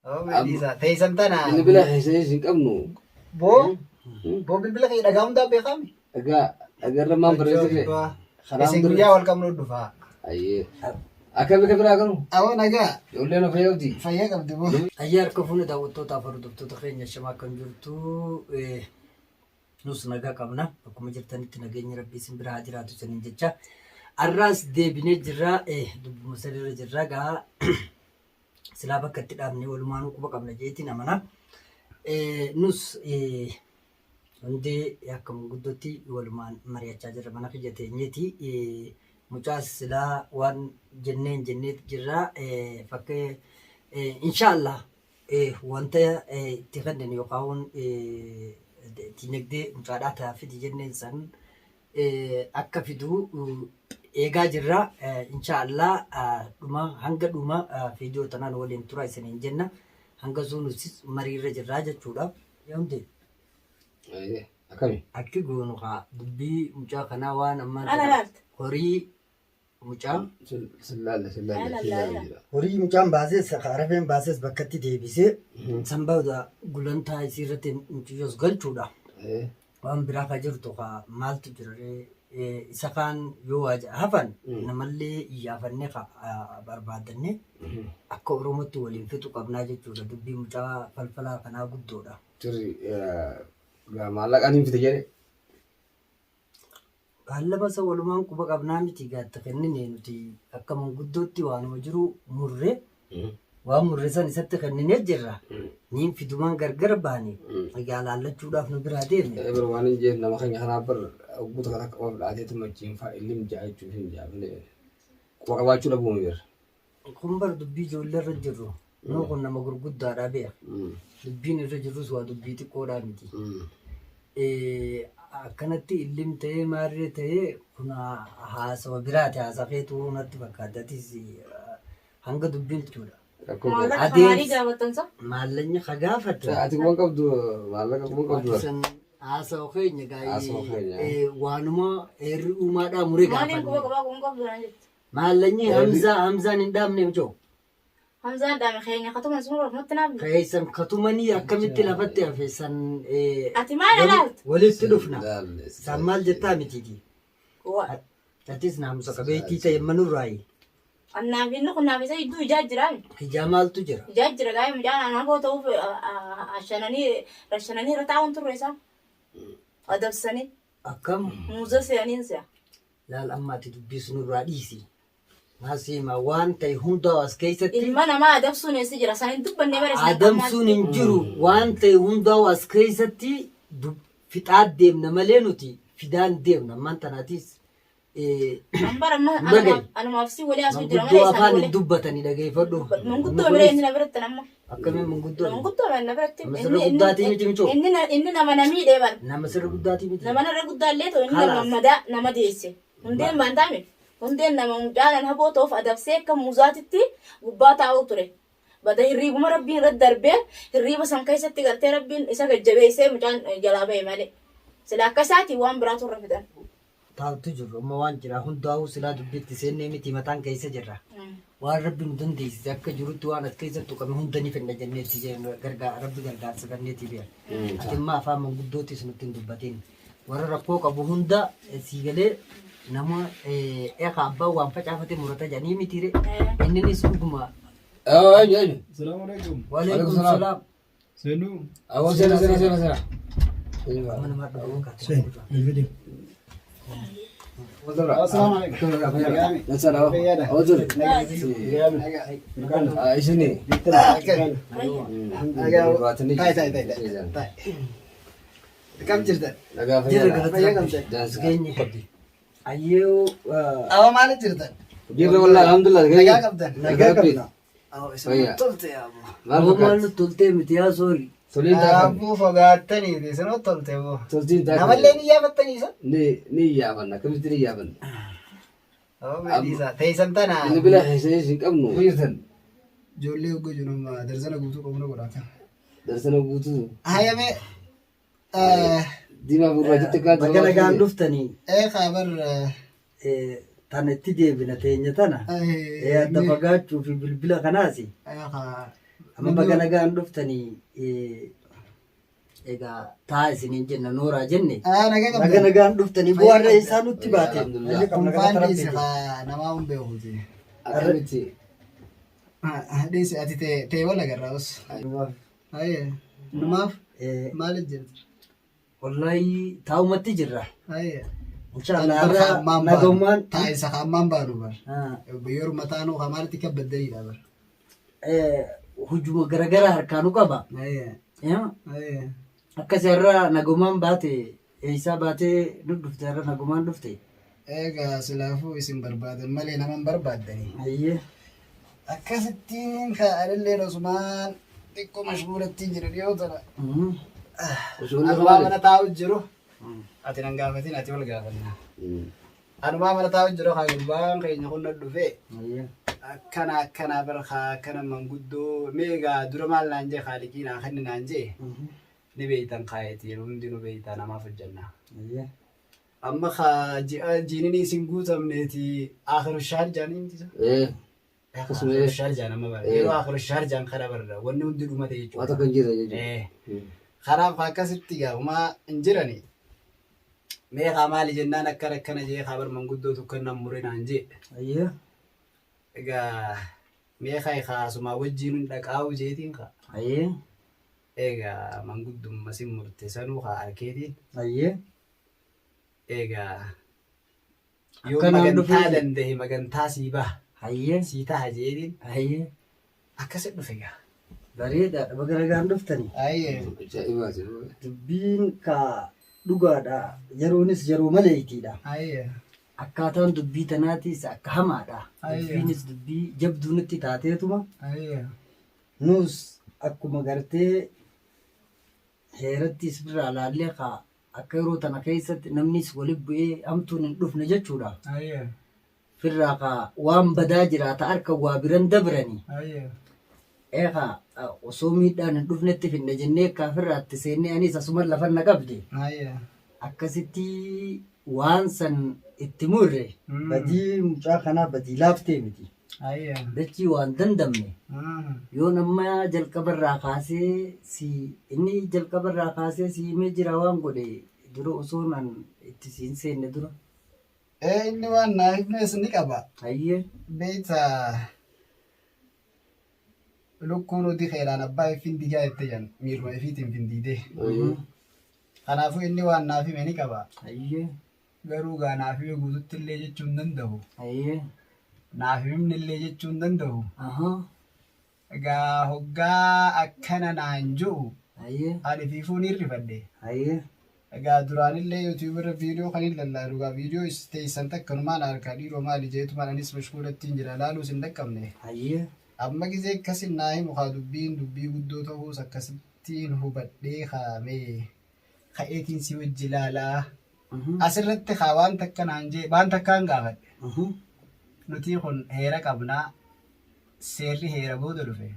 Oh, Melisa. Taysan tana. Bilbila keessa hin qabnu. Bo bilbila kee dhagaa'uun daabbee kami. Agarra maan bareedire. Isin guyyaa wal qabnu dhufaa. Ayyee. Akkami ka biraa kanu? Awwa nagaa. Ijoollee na fayyaddi. Fayyaa qabdi boo. Ayyaar ka fuune daawwattootaaf hordoftoota keenya shamaa kan jirtu nus nagaa qabna. Akkuma jirtanitti nageenyi rabbii isin biraa haa jiraatu isiniin jecha. Arraas deebinee jirra dubbuma sadiirra jirra gaa silaa bakka itti dhaabnee walumaan quba qabna jeetiin amana. Nus hundee akka manguddootti walumaan mari'achaa jirra mana kiyya teenyeeti. Mucaas silaa waan jenneen jirra fakkee inshaallah wanta itti kanneen yookaan dinagdee mucaadhaa taafiti jenneen san akka fiduu eegaa jirra inshaallah hanga dhuma fiidiyoo tanaan waliin tura isiniin jenna hanga sunusis mariirra jirraa jechuudha. Yaamte akkami akki goonu haa dubbii mucaa kanaa waan ammaan horii mucaan horii mucaan baases harafeen baases bakkatti deebisee sanbada gulantaa isiirratti muciyyoos galchuudha. Waan biraa ka jirtu haa maaltu jirre isa kaan yoo hafan namallee iyyaafannee barbaadanne akka oromootti waliin fixu qabnaa jechuudha. Dubbii mucaa falfalaa kanaa guddoodha. Maallaqaan hin fite jedhe. Baallama isa walumaan quba qabnaa miti gaatta kennine nuti akka manguddootti waanuma jiru murre waan murre san isatti kenninee jirra. Niin fidumaan gargar baane egaa laallachuudhaaf nu biraa deemne. Waan hin jeen nama keenya kanaaf bar guuta kan akka of laateetu machiin fa'aa illee mijaa jechuuf hin jaafne quba qabaachuu dhabuu jira. Kun bar dubbii ijoollee irra jirru nuu kun nama gurguddaadhaa beeka. Dubbiin irra jirrus waa dubbii xiqqoodhaa miti. Akkanatti illim ta'ee maarree ta'ee kun haasawa biraati haasakeetu natti fakkaatatis hanga dubbiin jechuudha. Maallaqni ka gaafata. Ati kuban qabdu maallaqa kuban qabdu. Haasawa keenya gaa'ee waanuma heerri uumaadhaa muree gaafanne. Maallaqni Hamzaan hin dhaabne michoo. Hamzaan dhaame keenya katuma sun ormatti naafne. Keessan katumanii akkamitti lafatti hafeessan ati maal ilaaltu? walitti dhufna. San maal jettaa mitiiti? Atis naamusa qabeettii ta'e manurraayi. Annaafi inni kun naafisa iddoo ijaa jiraa. Ijaa maaltu jira? Ijaa jira gaa'ee mucaan anaafoo ta'uuf rashananii irra taa'uun turre isaa. Adabsanii. Akkam? Muuza se'aniin se'a. Laal ammaati dubbisu nurraa dhiisi. Maasima waan ta'e hundaa as keessatti. Ilma namaa adabsuun eessi jira sanin dubbannee bare. Adamsuun hin jiru waan ta'e hundaa as keessatti fixaa deemna malee nuti fidaan deemna ammaan tanaatis. Anumaaf si walii asuu jira malee isaan walii dubbatanii dhageeffadhu. Manguddoo bira inni na biratti namma. Akkamiin manguddoo? Manguddoo bira na biratti. Nama sirra guddaatii miti michoo? Inni nama namii dheeban. Nama sirra guddaatii miti. Nama narra guddaallee ta'u inni nama nama deesse. Hundeen baantaame. Hundeen nama mucaan haboo ta'uuf adabsee akka muuzaatitti gubbaa taa'uu ture. Bada hirriibuma rabbiin irratti darbee hirriiba san keessatti gartee rabbiin isa gajjabeessee mucaan jalaa ba'e malee. Sila akka isaati waan biraatu irra fidan. Taa'utu jiru amma waan jira hundaa'uu silaa dubbitti seennee miti mataan keessa jirra. Waan rabbi nu dandeessise akka jirutti waan as keessattu qabne hunda ni fedha jenneetti rabbi gargaarsa ganneetii beera. Ati immoo afaan manguddootis nutti hin dubbatiin. Warra rakkoo qabu hunda sii galee nama eeka abbaan waan facaafate murata jedhanii mitiire inninis dhuguma. Salaamualaikum. Waalaikum salaam. Seenuu. Awwa seena. Mana dhuguu kaate. Assalamualaikum. Isini. Kam jirta? Ayyoo. Awa maal jirta? Jirra wallahi alhamdulillah. Nagaa qabdan. Nagaa qabna. Awa isa tolte yaa. Maal toltee miti yaa soori. Abbuu fogaattanii isinoo tolte boo. Namallee ni yaafattanii isa? Ni yaafanna akkamitti ni yaafanna. Oo Melisa teessan tana. Inni bila heesee hin qabnu. Buyyisan. Ijoollee hoggoo jiru darsana guutuu qabna godhata. Darsana guutuu. Hayame Diimaa gurraachitti kaatu. Bakka nagaan dhuftanii. Kaabar Tana itti deebina teenya tana. Adda fagaachuu fi bilbila kanaasi. amma baga nagaan dhuftanii egaa taa isiniin jenna nooraa jenne baga nagaan dhuftanii bu'aarra isaa nutti baate Kumfaan dhiisi namaa hin beekuti. Akkamitti? Dhiisi ati ta'e wal agarraa'us. Numaaf maaliif jirti? wallahi taa'umatti jirra Ayya. inshallah irra nagummaan Taa'isa hammaan baanu bar. Yeroo mataanuu hamaatti kabbadaniidha bar. hujuma garagaraa harkaanu qaba Ayya. Ayya. akkas irra nagummaan baate eeysaa baatee nu dhufte irra nagummaan dhufte Egaa silaafuu isin barbaadan malee nama hin barbaaddanii. ayyee Akkasittiin kaa'alillee osumaan xiqqoo mashguulattiin jiru dhiyoo tana. Anumaa mana taa'u jiru. Ati nan gaafatin ati wal gaafanna. Anumaa mana taa'u jiru haa gurbaan keenya kun dhufee. ayyee Akkana bara akkana manguddoo meegaa dura maal naan jee haaliqii naa kenni naan jee. Ni beeytan kaayeti yeroo hundi nu beeytan namaaf hojjanna. ayyee Amma jiinin isin guutamneeti akhiru shaar jaaniin tisa. Akhiru shaar jaan amma bara. Yeroo akhiru shaar jaan kana bara wanni hundi dhumate jechuudha. Wata kan jira jechuudha. Kanaaf akkasitti gaafumaa hin jirani. Meeqaa maali jennaan akkana jee kabar manguddoo tukkannan mure naan jee. ayyee Egaa meeqaa kaasumaa wajjin dhaqaa'u jeetiin ka. ayyee Egaa manguddumma sin murte sanuu haa arkeetiin. ayyee Egaa yoo Akkanaan magantaa dhufee- danda'e magantaa sii baha. ayyee Sii taha jeetiin ayyee akkasitti dhufe gaa. bareedaadha baga nagaan dhuftanii Ayyee. Ajaa'ibaati. dubbiin ka dhugaadha yeroonis yeroo maleeytiidha Ayyee. akkaataan dubbii tanaatiis akka hamaadha Ayya. dubbiinis dubbii jabduu nutti taateetuma Ayyee. nus akkuma gartee heerattis biraa laallee ka akka yeroo tana keessatti namnis waliin bu'ee hamtuun hin dhufne jechuudha Ayyee. firraa ka waan badaa jiraata harka waa biran dabranii Ayyee. eegaa osoo miidhaan hin dhufnetti finne jennee akka firraatti seennee anis asuma lafan na qabde Ayyee. akkasitti waan san itti murre badii mucaa kanaa badii laaftee miti Ayyee. dachii waan dandamne yoo nama jalqabarraa kaasee si inni jalqabarraa kaasee si himee jira waan godhe dura osoo nan itti siin seenne dura Inni waan naaf himnes ni qaba. ayyee Beekta lukkuun nuti keelaan abbaa ifin digaa jette jan miiruma ifiitiin findiidee. Kanaafuu inni waan naaf hime ni qaba. ayyee Garuu gaa naaf hime guututti illee jechuu hin danda'u. ayyee Naaf himne illee jechuu hin danda'u. ahaa Gaa hoggaa akkana naan jiru ayyee ani fiifuun hirrifadhe. ayyee Egaa duraanillee yuutuub irra viidiyoo kan hin lallaalu gaa viidiyoo teessan takkanumaan harkaa dhiiroo maali jeetumaan anis mashkuulattiin jira laaluus hin dhaqqabne. ayyee Amma gizee akkasin naa himu haa dubbii guddoo ta'uus akkasittiin hubadhee kaamee ka'eetiin si wajji laalaa. Asirratti haa waan takka naan jee waan takkaan gaafadhe. Nuti kun heera qabnaa seerri heera booda dhufe.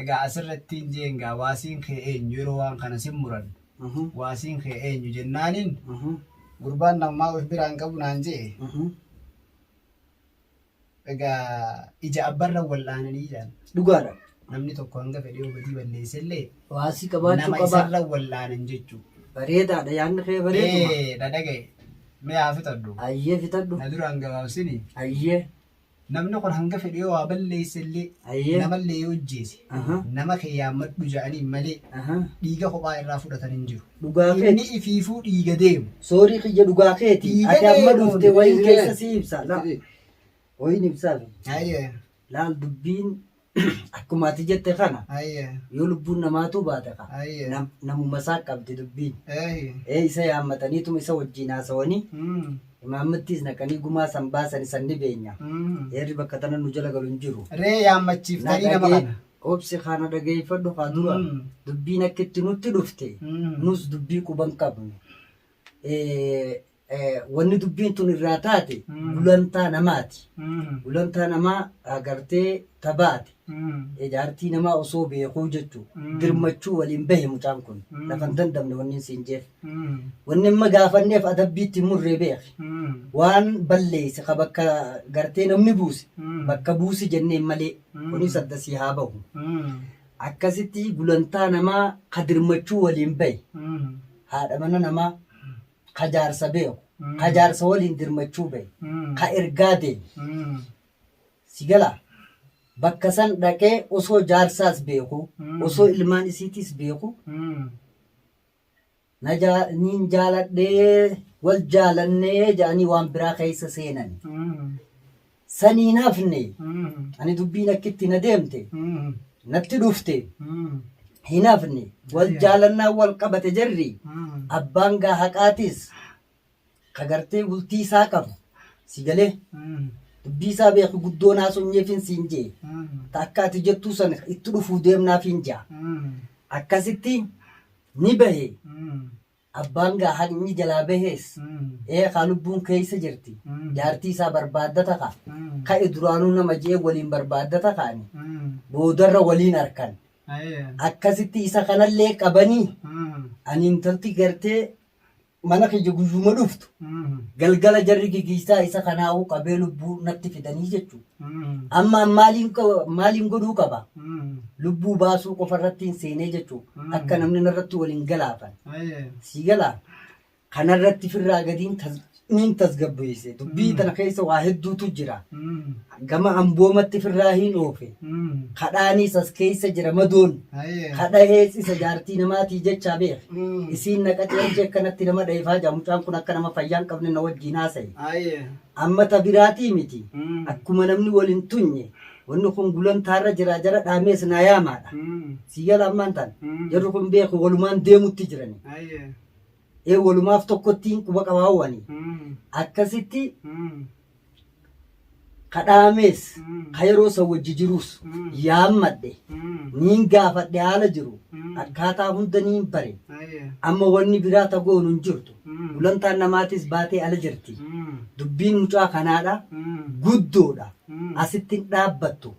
Egaa asirrattiin jeengaa waasiin kee eenyu yeroo waan kana sin muran. Waasiin kee eenyu jennaaniin gurbaan namaa of biraan qabu naan jee. Egaa ija abbarra wal'aananii jiran. dhugaadha Namni tokko hanga fedhee badii balleessellee waasii qabaachuu nama qaba isarra wal'aanan jechuudha. bareedaadha yaadni kee bareeduma Dhadhagaye mee haa fixadhu. ayyee fixadhu Na duraan gabaabsini ayyee namni kun hanga fedhee waa balleessellee ayyee namallee yoo hojjeese nama kee yaammadhu ja'aniin malee dhiiga kophaa irraa fudhatan hin jiru. dhugaa Inni keeti ifiifuu dhiiga deemu. soorii kiyya dhugaa keeti Dhiiga ati amma deemu. dhufte wayin keessa si ibsa wayin ibsaaf Ayyee. laal dubbiin akkuma ati jette kana Ayyee. yoo lubbuun namaatu baate ka Ayyee. namuma isaa qabdi dubbiin Ayyee. isa yaammataniituma isa wajjiin haasawanii imaammattiis naqanii gumaa san baasan san ni beenya heerri bakka tana nu jala galu hin jiru Ree yaammachiiftanii nama kana. obsi kana dhageeffadhu haa dura dubbiin akka itti nutti dhufte nus dubbii quban qabne wanni dubbiin tun irraa taate gulantaa namaati. Gulantaa namaa agartee tabaati. Jaartii namaa osoo beekuu jechuu dirmachuu waliin bahe mucaan kun lafan dandamne wanni siin jeef. Wanni amma gaafanneef adabbiitti murree beeke. Waan balleesse ka bakka gartee namni buuse bakka buuse jenneen malee kunis addasii haa bahu. Akkasitti gulantaa namaa ka dirmachuu waliin bahe haadha mana namaa ka jaarsa beeku ka jaarsa waliin dirmachuu bahe ka ergaa deemu sigala bakka san dhaqee osoo jaarsaas beeku osoo ilmaan isiitis beeku niin jaaladhee wal jaalannee jedhanii waan biraa keessa seenan saniin hafne ani dubbiin akkitti na deemte natti dhufte hin hafne wal jaalannaa wal qabate jarri abbaan gaa haqaatis ka gartee bultii isaa qabu sigalee dubbii isaa beeku guddoon haasonyeefin siin jee ta akka ati jettuu san itti dhufuu deemnaaf hin jaa akkasitti ni bahe abbaan gaa haqni jalaa bahees kaa lubbuun keessa jirti jaartii isaa barbaaddata ka ka'e duraanuu nama jee waliin barbaaddata kaani boodarra waliin harkan akkasitti isa kanallee qabanii ani intalti gartee mana kiyya guyyuma dhuftu galgala jarri gigiisaa isa kanaa'uu qabee lubbuu natti fidanii jechuu amma maaliin godhuu qaba lubbuu baasuu qofa irratti hin seenee jechuu akka namni narratti waliin galaafan si galaa kanarratti firraa gadiin niin tasgabbeesse dubbii tana keessa waa hedduutu jira gama amboomatti firraa hin oofe kadhaaniis as keessa jira madoon kadhahees isa jaartii namaatii jechaa beek isiin naqatee akkanatti nama dheefaa jaa mucaan kun akka nama fayyaan qabne na wajjiin haasa'e amma ta biraatii miti akkuma namni waliin tunye wanni kun gulantaarra jira jara dhaamees naa yaamaadha siyyala ammaan tan jarri kun beeku walumaan deemutti jirani walumaaf tokkottiin quba qabaawwani akkasitti kadhaamees ka yeroo san wajji jiruus yaammadhe niin gaafadhe haala jiru akkaataa hunda niin bare amma wanni biraa tagoonu hin jirtu gulantaan namaatis baatee ala jirti dubbiin mucaa kanaadha guddoodha asittiin dhaabbattu